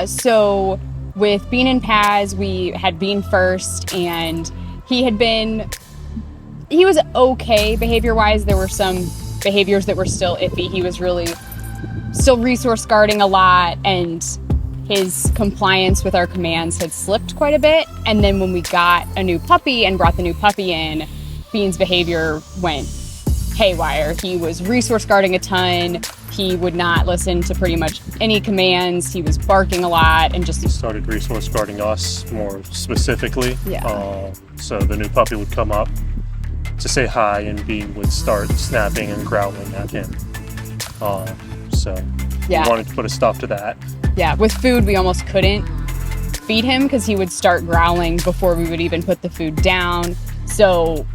So with Bean and Paz, we had Bean first, and he was okay behavior-wise. There were some behaviors that were still iffy. He was really still resource guarding a lot, and his compliance with our commands had slipped quite a bit. And then when we got a new puppy and brought the new puppy in, Bean's behavior went haywire. He was resource guarding a ton. He would not listen to pretty much any commands. He was barking a lot and just... He started resource guarding us more specifically. Yeah. So the new puppy would come up to say hi, and Bean would start snapping and growling at him. So Yeah. we wanted to put a stop to that. Yeah, with food, we almost couldn't feed him because he would start growling before we would even put the food down. So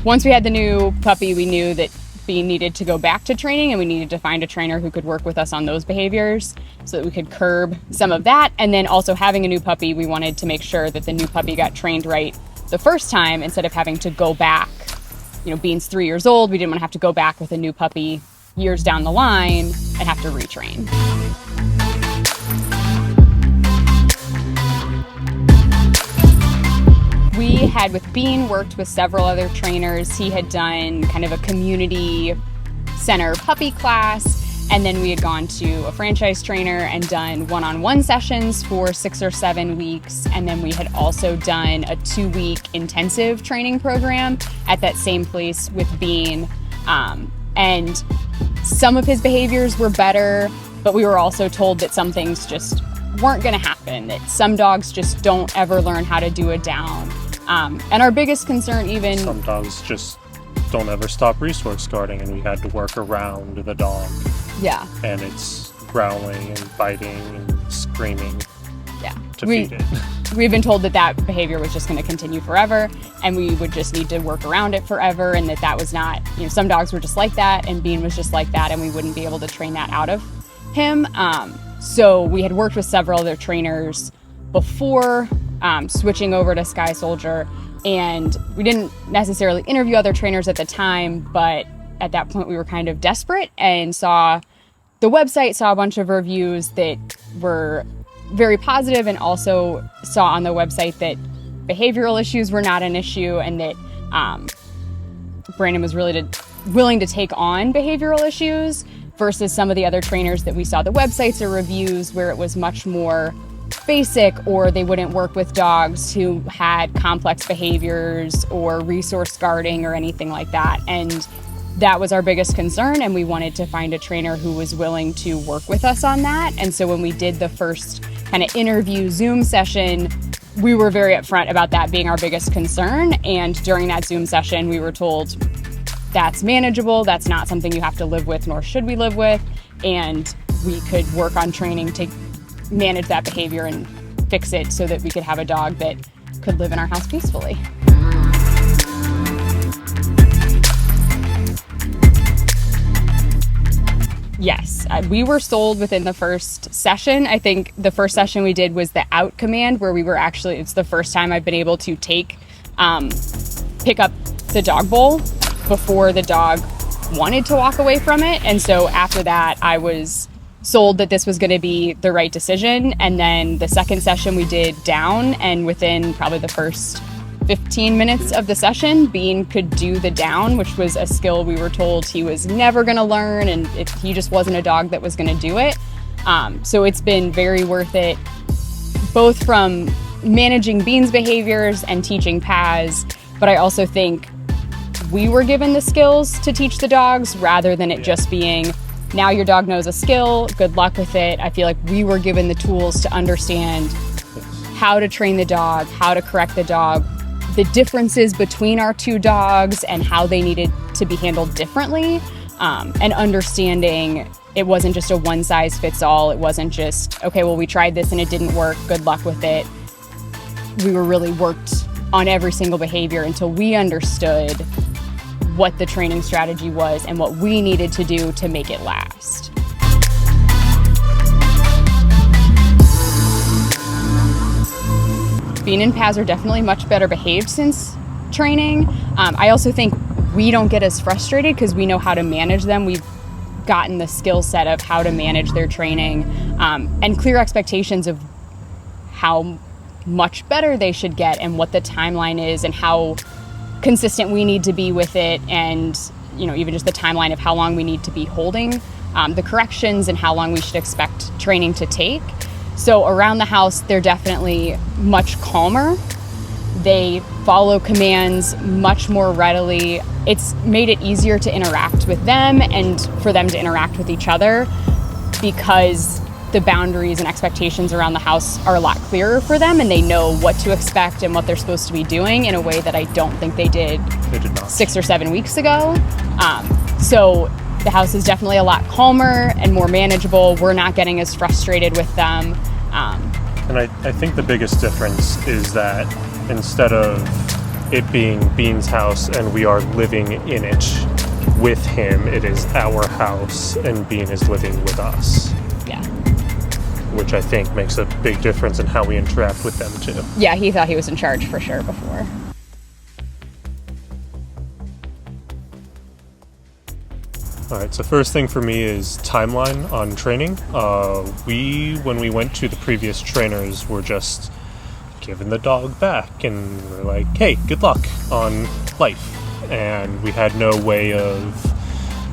once we had the new puppy, we knew that Bean needed to go back to training, and we needed to find a trainer who could work with us on those behaviors so that we could curb some of that. And then also having a new puppy, we wanted to make sure that the new puppy got trained right the first time instead of having to go back. You know, Bean's 3 years old. We didn't want to have to go back with a new puppy years down the line and have to retrain. We had, with Bean, worked with several other trainers. He had done kind of a community center puppy class, and then we had gone to a franchise trainer and done one-on-one sessions for 6 or 7 weeks. And then we had also done a 2-week intensive training program at that same place with Bean. And some of his behaviors were better, but we were also told that some things just weren't going to happen, that some dogs just don't ever learn how to do a down. And our biggest concern, even... Some dogs just don't ever stop resource guarding, and we had to work around the dog. Yeah. And it's growling and biting and screaming to feed it. We've been told that that behavior was just going to continue forever, and we would just need to work around it forever, and that was not... You know, some dogs were just like that, and Bean was just like that, and we wouldn't be able to train that out of him. So we had worked with several other trainers before switching over to Sky Soldier, and we didn't necessarily interview other trainers at the time, but at that point we were kind of desperate and saw the website, saw a bunch of reviews that were very positive, and also saw on the website that behavioral issues were not an issue, and that Brandon was really willing to take on behavioral issues versus some of the other trainers that we saw the websites or reviews where it was much more basic, or they wouldn't work with dogs who had complex behaviors or resource guarding or anything like that. And that was our biggest concern, and we wanted to find a trainer who was willing to work with us on that. And so when we did the first kind of interview Zoom session, we were very upfront about that being our biggest concern. And during that Zoom session, we were told that's manageable, that's not something you have to live with, nor should we live with, and we could work on training to manage that behavior and fix it so that we could have a dog that could live in our house peacefully. Yes, we were sold within the first session. I think the first session we did was the out command, where we were actually, it's the first time I've been able to pick up the dog bowl before the dog wanted to walk away from it. And so after that, I was sold that this was going to be the right decision. And then the second session we did down, and within probably the first 15 minutes of the session, Bean could do the down, which was a skill we were told he was never going to learn, and he just wasn't a dog that was going to do it. So it's been very worth it, both from managing Bean's behaviors and teaching Paz, but I also think we were given the skills to teach the dogs rather than it just being, now your dog knows a skill, good luck with it. I feel like we were given the tools to understand how to train the dog, how to correct the dog, the differences between our two dogs and how they needed to be handled differently, and understanding it wasn't just a one size fits all. It wasn't just, okay, well, we tried this and it didn't work, good luck with it. We were really worked on every single behavior until we understood what the training strategy was and what we needed to do to make it last. Bean and Paz are definitely much better behaved since training. I also think we don't get as frustrated because we know how to manage them. We've gotten the skill set of how to manage their training. and clear expectations of how much better they should get and what the timeline is and how consistent we need to be with it, and even just the timeline of how long we need to be holding the corrections and how long we should expect training to take. So around the house, they're definitely much calmer. They follow commands much more readily. It's made it easier to interact with them and for them to interact with each other because the boundaries and expectations around the house are a lot clearer for them, and they know what to expect and what they're supposed to be doing in a way that I don't think they did not. 6 or 7 weeks ago. So the house is definitely a lot calmer and more manageable. We're not getting as frustrated with them. And I think the biggest difference is that instead of it being Bean's house and we are living in it with him, it is our house and Bean is living with us. Yeah. Which I think makes a big difference in how we interact with them too. Yeah, he thought he was in charge for sure before. All right, so first thing for me is timeline on training. When we went to the previous trainers, were just giving the dog back and we're like, hey, good luck on life. And we had no way of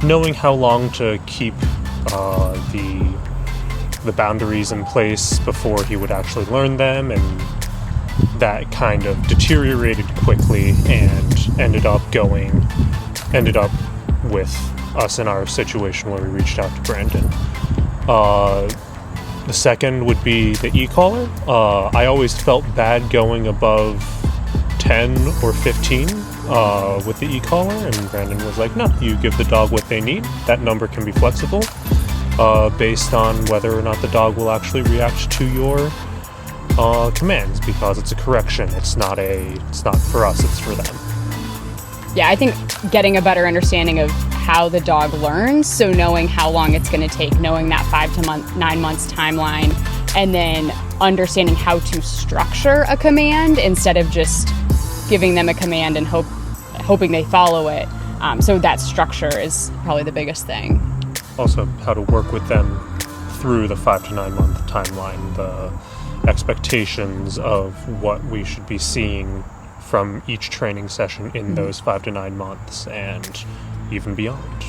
knowing how long to keep the boundaries in place before he would actually learn them, and that kind of deteriorated quickly and ended up with us in our situation where we reached out to Brandon. The second would be the e-collar. I always felt bad going above 10 or 15 with the e-collar, and Brandon was like, no, you give the dog what they need. That number can be flexible based on whether or not the dog will actually react to your commands, because it's a correction. It's not for us, it's for them. Yeah, I think getting a better understanding of how the dog learns, so knowing how long it's going to take, knowing that 5 to 9 months timeline, and then understanding how to structure a command instead of just giving them a command and hoping they follow it. So that structure is probably the biggest thing. Also, how to work with them through the 5 to 9 month timeline, the expectations of what we should be seeing from each training session in those 5 to 9 months and even beyond.